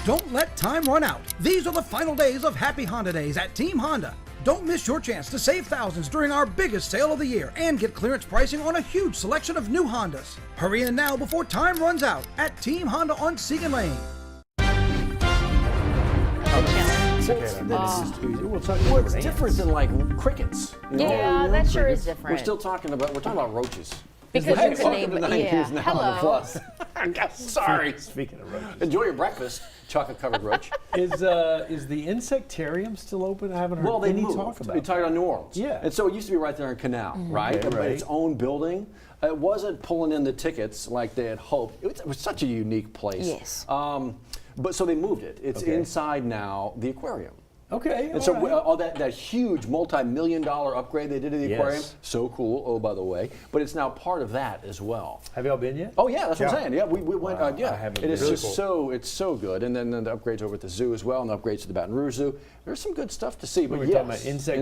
Don't let time run out. These are the final days of Happy Honda Days at Team Honda. Don't miss your chance to save thousands during our biggest sale of the year and get clearance pricing on a huge selection of new Hondas. Hurry in now before time runs out at Team Honda on Segan Lane. It's different than like crickets. You know? Yeah, that sure is different. We're talking about roaches. Because you can Welcome name to it. 90s Yeah. now Hello. on the Plus. Sorry. Speaking of roaches, Enjoy your breakfast, chocolate-covered roach. is the insectarium still open? I haven't heard They any moved. talk about We it. talked about New Orleans. Yeah. And so it used to be right there in Canal, right? Okay, But right. its own building. It wasn't pulling in the tickets like they had hoped. It was such a unique place. Yes. But so they moved it. It's Okay. inside now the aquarium. Okay. And so all right. all that huge multi-million-dollar upgrade they did to the Yes. aquarium, so cool, oh, by the way. But it's now part of that as well. Have y'all been yet? Oh, yeah, that's what I'm Yeah. saying. Yeah, we went, Wow, yeah. I haven't It is been. just it's so good. And then the upgrades over at the zoo as well, and the upgrades to the Baton Rouge Zoo. There's some good stuff to see. We But were yes, talking about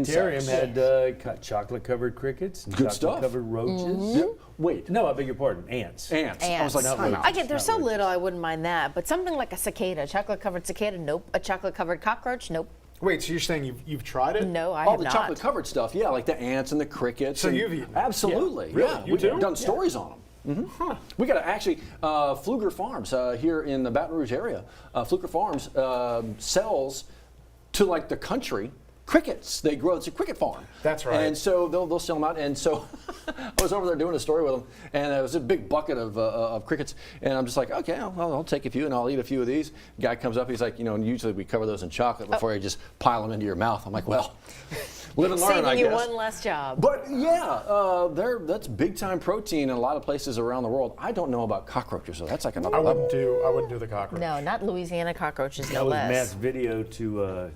insectarium insects. had chocolate-covered crickets, and Good stuff. chocolate-covered roaches. Yeah. Wait, No, I beg your pardon, ants. ants. I was like, Ants. time out. I get they're Not so roaches. little I wouldn't mind that, but something like a cicada, chocolate-covered cicada, nope. A chocolate-covered cockroach, nope. Wait, so you're saying you've tried it? No, I All have the not. chocolate-covered stuff, yeah, like the ants and the crickets. So and- you've eaten it? Absolutely, Yeah. Really? yeah. You We've too? done stories on them. We got actually Pfluger Farms here in the Baton Rouge area. Pfluger Farms sells to like the country crickets. They grow. It's a cricket farm. That's right. And so they'll sell them out. And so I was over there doing a story with them, and it was a big bucket of crickets. And I'm just like, okay, I'll take a few and I'll eat a few of these. Guy comes up, he's like, and usually we cover those in chocolate before you just pile them into your mouth. I'm like, well, live and learn, Saving I you guess. one less job. But yeah, that's big time protein in a lot of places around the world. I don't know about cockroaches, so that's like another I level. wouldn't do the cockroach. No, not Louisiana cockroaches, That no was less. Matt's video to,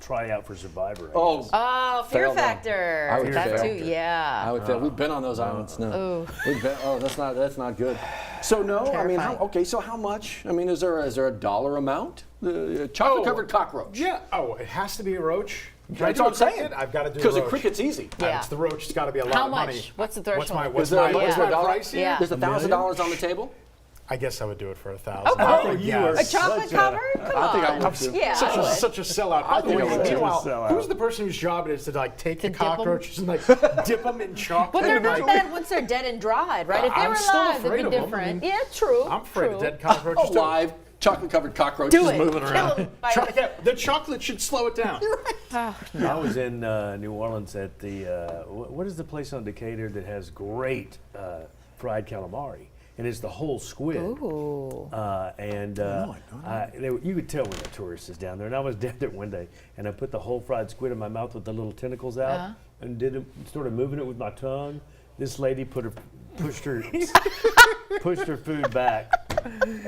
try out for Survivor. I Oh, guess. Oh, Fear Failed them. Factor. I would That fail. too, yeah. I would fail. We've been on those islands. No, Ooh. We've been. Oh, that's not good. So no, I mean, Terrifying. so how much? I mean, is there a dollar amount? The chocolate covered cockroach. Yeah. Oh, it has to be a roach. Can I That's do what a I'm saying. cricket? I've got to do Because a a roach. cricket's easy. Yeah. It's the roach. It's got to be a lot How of much? money. What's the threshold? What's Is there my a dollar? price here? Yeah. There's $1,000 on the table. I guess I would do it for $1,000. Okay. I Oh, would you guess. are A chocolate covered? Come on. I think I would too. Yeah, I would. Such a sellout. I think I would too. Meanwhile, Sellout. who's the person whose job it is to like take the dip 'em? cockroaches and like dip them in chocolate? But they're and, not like, bad once they're dead and dried, right? If they I'm were still alive, afraid it'd of be 'em. different. Yeah, true. I'm afraid of true. dead cockroaches. too. Alive, chocolate covered cockroaches Do it. moving Kill around. 'em by- The chocolate should slow it down. I was in New Orleans at the, what is the place on Decatur that has great fried calamari? And it's the whole squid. Ooh. You could tell when a tourist is down there. And I was down there one day, and I put the whole fried squid in my mouth with the little tentacles out, and started moving it with my tongue. This lady pushed her food back.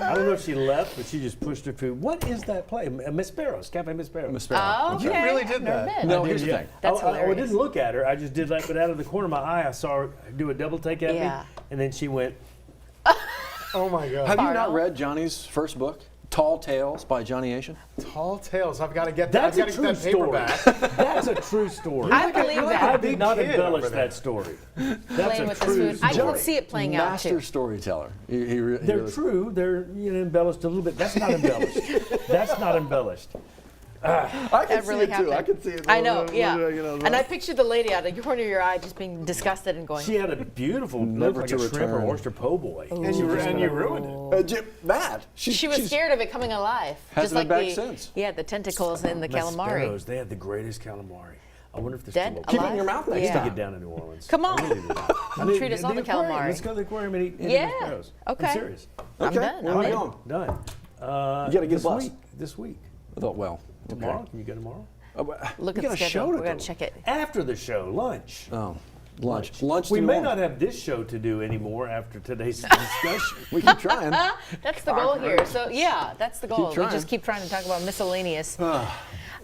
I don't know if she left, but she just pushed her food. What is that place? Miss Sparrow's, Cafe Miss Sparrow. Miss Sparrow. Oh, okay. You really did I've never that. been. No, here's the Yeah. thing. That's I hilarious. didn't look at her. I just did that, but out of the corner of my eye, I saw her do a double take at Yeah. me, and then she went. Oh my God. Have you not Arnold. read Johnny's first book, Tall Tales by Johnny Asian? Tall tales. I've got to get that. That's I've a got to true get that story. paperback. That's a true story. I believe I that. did not kid embellish over there. that story. That's Playing a with this true food. I story. can see it playing out Master too. storyteller. They're true. They're embellished a little bit. That's not embellished. That's not embellished. I can That see really it happened. too. I can see it. I know, yeah. And I pictured the lady out of the corner of your eye just being disgusted and going, She had a beautiful, Never looked to like a shrimp or return. oyster po' boy. And you ruined it. Jim, Matt. she was scared of it coming alive. Hasn't Just like been back the, since. Yeah, the tentacles in the Miss calamari. Sparrows, they had the greatest calamari. I wonder if they're Dead? still open. Keep it in Alive? your mouth next Yeah. Take it time. down to New Orleans. Come on. I really do. I mean, Treat us all the to aquarium. calamari. Let's go to the aquarium and eat Yeah. Miss Sparrows. Okay. I'm serious. I'm Okay, done. where I'm are we in. going? Done. You gotta get this a bus. week. This week. I thought, well, Tomorrow? Can you go tomorrow? Look we at got the a show schedule. to We're going do. to check it. After the show, lunch. Oh, lunch. Lunch. We to may New not Orleans. have this show to do anymore after today's discussion. We keep trying. That's the goal here. So, yeah, that's the goal. We trying. just keep trying to talk about miscellaneous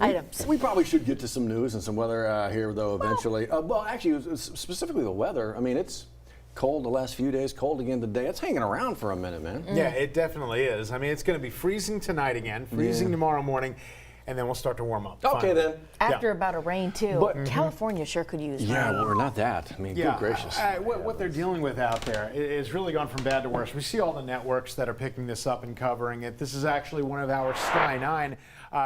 items. We probably should get to some news and some weather here, though, eventually. Well, actually, specifically the weather. I mean, it's cold the last few days, cold again today. It's hanging around for a minute, man. Yeah, it definitely is. I mean, it's going to be freezing tonight again, freezing tomorrow morning. and then we'll start to warm up. Okay, finally. then. After about a rain too. But- California sure could use Yeah, rain. well, we're not that. I mean, good gracious. What they're dealing with out there is really gone from bad to worse. We see all the networks that are picking this up and covering it. This is actually one of our Sky 9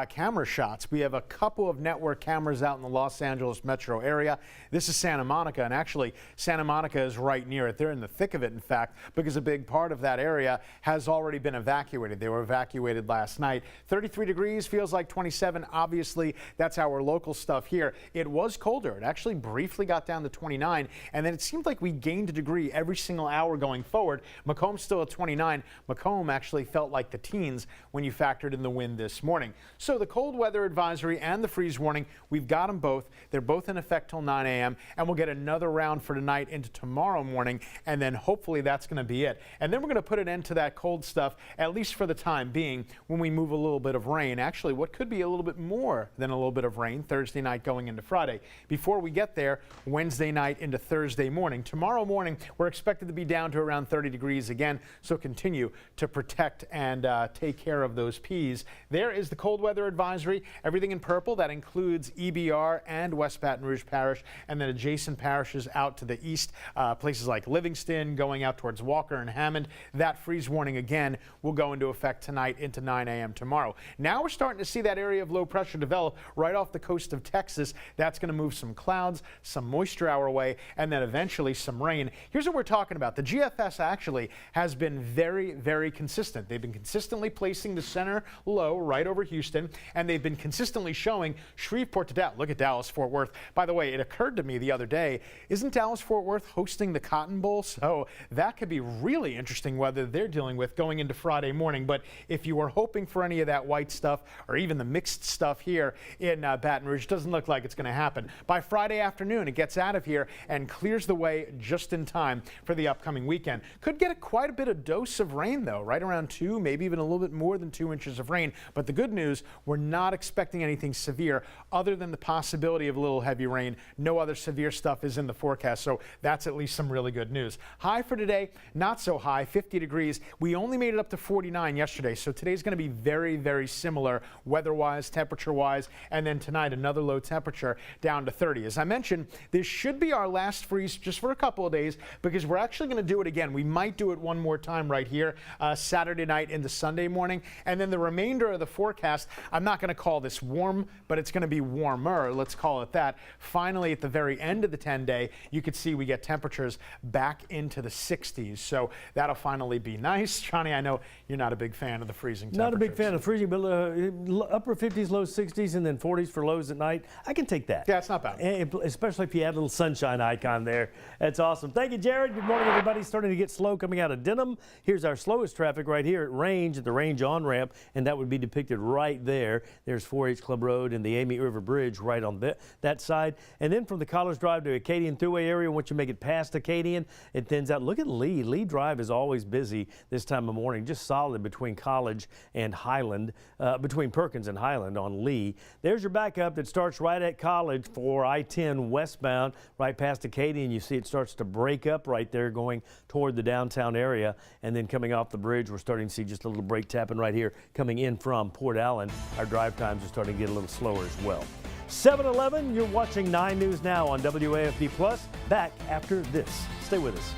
camera shots. We have a couple of network cameras out in the Los Angeles metro area. This is Santa Monica, and actually Santa Monica is right near it. They're in the thick of it, in fact, because a big part of that area has already been evacuated. They were evacuated last night. 33 degrees, feels like 27. Obviously, that's our local stuff here. It was colder. It actually briefly got down to 29, and then it seemed like we gained a degree every single hour going forward. Macomb's still at 29. Macomb actually felt like the teens when you factored in the wind this morning. So the cold weather advisory and the freeze warning, we've got them both. They're both in effect till 9 a.m. and we'll get another round for tonight into tomorrow morning, and then hopefully that's going to be it. And then we're going to put an end to that cold stuff, at least for the time being, when we move a little bit of rain. Actually, what could be a little bit more than a little bit of rain Thursday night going into Friday. Before we get there, Wednesday night into Thursday morning. Tomorrow morning, we're expected to be down to around 30 degrees again, so continue to protect and take care of those peas. There is the cold weather advisory, everything in purple. That includes EBR and West Baton Rouge Parish, and then adjacent parishes out to the east, places like Livingston, going out towards Walker and Hammond. That freeze warning again will go into effect tonight into 9 a.m. tomorrow. Now we're starting to see that area of low pressure develop right off the coast of Texas. That's going to move some clouds, some moisture our way, and then eventually some rain. Here's what we're talking about. The GFS actually has been very, very consistent. They've been consistently placing the center low right over Houston, and they've been consistently showing Shreveport to Dallas. Look at Dallas-Fort Worth. By the way, it occurred to me the other day, isn't Dallas-Fort Worth hosting the Cotton Bowl? So that could be really interesting weather they're dealing with going into Friday morning. But if you were hoping for any of that white stuff or even the mixed stuff here in Baton Rouge, doesn't look like it's going to happen. By Friday afternoon, it gets out of here and clears the way just in time for the upcoming weekend. Could get quite a bit of dose of rain, though, right around 2, maybe even a little bit more than 2 inches of rain. But the good news, we're not expecting anything severe other than the possibility of a little heavy rain. No other severe stuff is in the forecast, so that's at least some really good news. High for today, not so high, 50 degrees. We only made it up to 49 yesterday, so today's going to be very, very similar weather-wise, temperature-wise, and then tonight another low temperature down to 30. As I mentioned, this should be our last freeze just for a couple of days because we're actually going to do it again. We might do it one more time right here Saturday night into Sunday morning, and then the remainder of the forecast, I'm not going to call this warm, but it's going to be warmer, let's call it that. Finally, at the very end of the 10-day, you could see we get temperatures back into the 60s, so that'll finally be nice. Johnny, I know you're not a big fan of the freezing temperatures. Not a big fan of freezing, but upper 50s, low 60s, and then 40s for lows at night. I can take that. Yeah, it's not bad. And especially if you add a little sunshine icon there. That's awesome. Thank you, Jared. Good morning, everybody. Starting to get slow coming out of Denham. Here's our slowest traffic right here at Range, at the Range on-ramp, and that would be depicted right there. There's 4-H Club Road and the Amy River Bridge right on that side. And then from the College Drive to Acadian Thruway area, once you make it past Acadian, it thins out. Look at Lee. Lee Drive is always busy this time of morning, just solid between College and Highland, between Perkins and Highland on Lee. There's your backup that starts right at College for I-10 westbound, right past Acadian. You see it starts to break up right there going toward the downtown area. And then coming off the bridge, we're starting to see just a little brake tapping right here coming in from Port Allen. Our drive times are starting to get a little slower as well. 7-Eleven, you're watching 9 News Now on WAFB Plus. Back after this. Stay with us.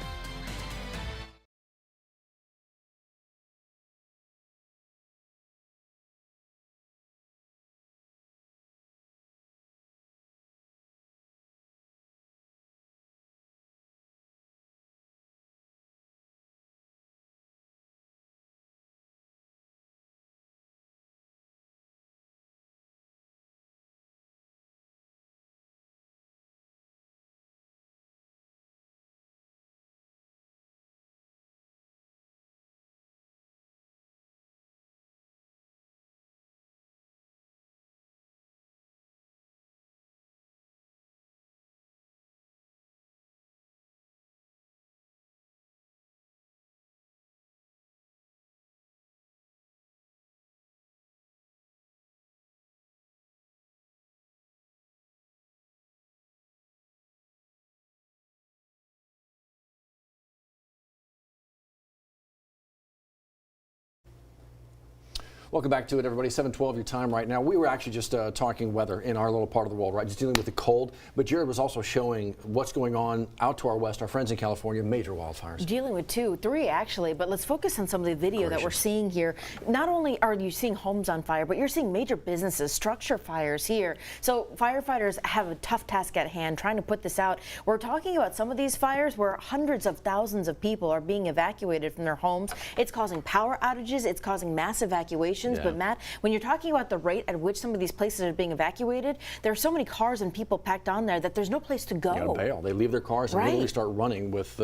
Welcome back to it, everybody. 7:12 your time right now. We were actually just talking weather in our little part of the world, right? Just dealing with the cold. But Jared was also showing what's going on out to our west, our friends in California, major wildfires. Dealing with 2, 3 actually, but let's focus on some of the video that we're seeing here. Not only are you seeing homes on fire, but you're seeing major businesses, structure fires here. So firefighters have a tough task at hand trying to put this out. We're talking about some of these fires where hundreds of thousands of people are being evacuated from their homes. It's causing power outages. It's causing mass evacuations. Yeah. But Matt, when you're talking about the rate at which some of these places are being evacuated, there are so many cars and people packed on there that there's no place to go. You gotta bail. They leave their cars and literally start running with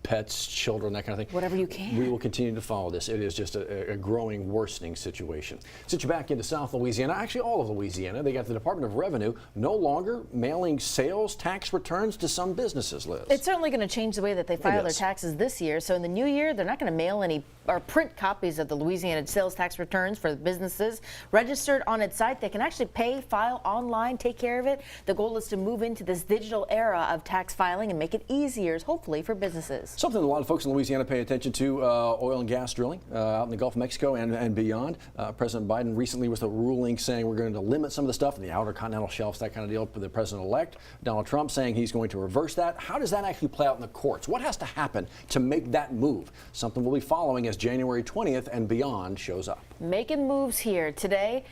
pets, children, that kind of thing. Whatever you can. We will continue to follow this. It is just a growing, worsening situation. Since you're back into South Louisiana, actually all of Louisiana, they got the Department of Revenue no longer mailing sales tax returns to some businesses, Liz. It's certainly going to change the way that they file their taxes this year. So in the new year, they're not going to mail any or print copies of the Louisiana sales tax returns for the businesses registered on its site. They can actually pay, file online, take care of it. The goal is to move into this digital era of tax filing and make it easier, hopefully, for businesses. Something a lot of folks in Louisiana pay attention to, oil and gas drilling out in the Gulf of Mexico and beyond. President Biden recently was a ruling saying we're going to limit some of the stuff in the outer continental shelves, that kind of deal, for the president-elect. Donald Trump saying he's going to reverse that. How does that actually play out in the courts? What has to happen to make that move? Something we'll be following as January 20th and beyond shows up. Making moves here today.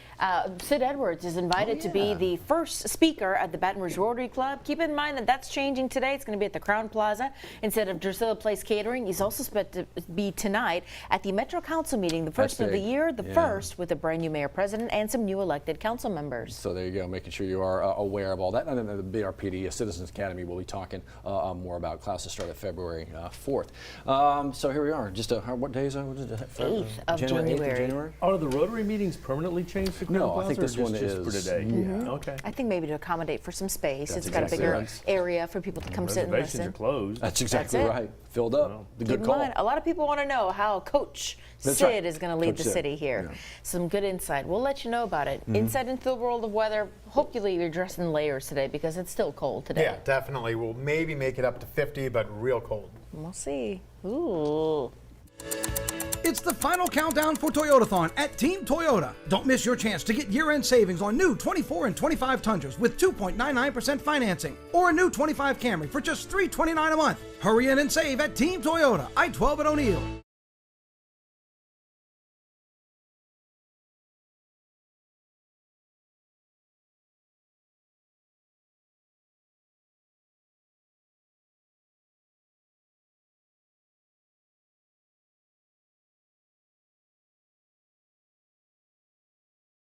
Sid Edwards is invited to be the first speaker at the Baton Rouge Rotary Club. Keep in mind that that's changing today. It's going to be at the Crown Plaza instead of Drusilla Place Catering. He's also supposed to be tonight at the Metro Council meeting, the first of the year, the first with a brand new mayor president and some new elected council members. So there you go, making sure you are aware of all that. And then the BRPD Citizens Academy will be talking more about classes start at February 4th. So here we are. Just what day is it? 8th of January. Are the Rotary meetings permanently changed to Crown No, Plaza, I think this one just is for today. Mm-hmm. Okay. I think maybe to accommodate for some space. That's It's got a exactly bigger right. area for people to come sit and Reservations listen. are closed. That's exactly That's it. right. Filled up. The Keep good in call. mind, a lot of people want to know how Coach That's Sid right. is going to lead Coach the Sid. city here. Yeah. Some good insight. We'll let you know about it. Insight into the world of weather. Hopefully you're dressed in layers today because it's still cold today. Yeah, definitely. We'll maybe make it up to 50, but real cold. We'll see. Ooh. It's the final countdown for Toyotathon at Team Toyota. Don't miss your chance to get year-end savings on new 24 and 25 Tundras with 2.99% financing, or a new 25 Camry for just $329 a month. Hurry in and save at Team Toyota, I-12 at O'Neill.